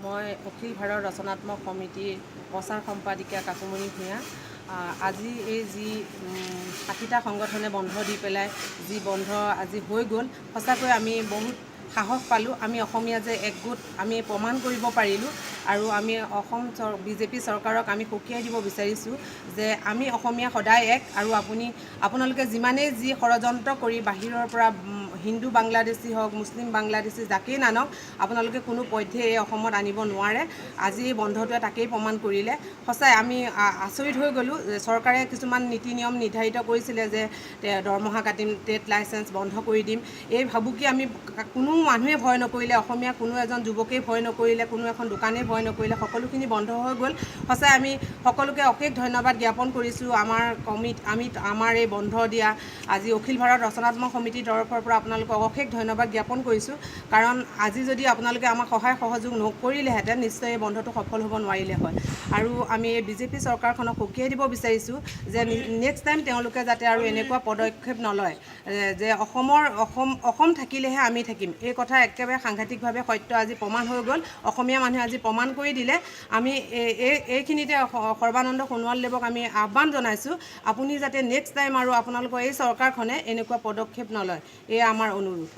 মই অখিল ভাৰত ৰচনাত্মক সমিতিৰ প্ৰচাৰ সম্পাদিকা কাকুমণি ভূঞা। আজি এই যি 60টা সংগঠনে বন্ধ দি পেলাই যি বন্ধ আজি হৈ গ'ল, সঁচাকৈ আমি বহুত সাহস পালোঁ। আমি অসমীয়া যে একগোট আমি প্ৰমাণ কৰিব পাৰিলোঁ আৰু আমি অসম বিজেপি চৰকাৰক আমি সকীয়াই দিব বিচাৰিছোঁ যে আমি অসমীয়া সদায় এক। আৰু আপোনালোকে যিমানেই যি ষড়যন্ত্ৰ কৰি বাহিৰৰ পৰা হিন্দু বাংলাদেশী হওক, মুছলিম বাংলাদেশী যাকেই নানক আপোনালোকে কোনো পধ্যে এই অসমত আনিব নোৱাৰে। আজি এই বন্ধটোৱে তাকেই প্ৰমাণ কৰিলে। সঁচাই আমি আচৰিত হৈ গ'লোঁ। চৰকাৰে কিছুমান নীতি নিয়ম নিৰ্ধাৰিত কৰিছিলে যে দৰমহা কাটিম, ট্ৰেড লাইচেঞ্চ বন্ধ কৰি দিম। এই ভাবুকি আমি কোনো মানুহে ভয় নকৰিলে, অসমীয়া কোনো এজন যুৱকেই ভয় নকৰিলে, কোনো এখন দোকানেই ভয় নকৰিলে, সকলোখিনি বন্ধ হৈ গ'ল। সঁচাই আমি সকলোকে অশেষ ধন্যবাদ জ্ঞাপন কৰিছোঁ। আমাৰ এই বন্ধ দিয়া আজি অখিল ভাৰত ৰচনাত্মক সমিতিৰ তৰফৰ পৰা আপোনালোকক অশেষ ধন্যবাদ জ্ঞাপন কৰিছোঁ। কাৰণ আজি যদি আপোনালোকে আমাক সহায় সহযোগ নকৰিলেহেঁতেন নিশ্চয় এই বন্ধটো সফল হ'ব নোৱাৰিলে হয়। আৰু আমি এই বিজেপি চৰকাৰখনক সকীয়াই দিব বিচাৰিছোঁ যে নেক্সট টাইম তেওঁলোকে যাতে আৰু এনেকুৱা পদক্ষেপ নলয় যে অসম থাকিলেহে আমি থাকিম। এই কথা একেবাৰে সাংঘাতিকভাৱে সত্য আজি প্ৰমাণ হৈ গ'ল। অসমীয়া মানুহে আজি প্ৰমাণ কৰি দিলে। আমি এইখিনিতে সৰ্বানন্দ সোণোৱালদেৱক আমি আহ্বান জনাইছোঁ, আপুনি যাতে নেক্সট টাইম আৰু আপোনালোকৰ এই চৰকাৰখনে এনেকুৱা পদক্ষেপ নলয়, এয়া আমাৰ অনুৰোধ।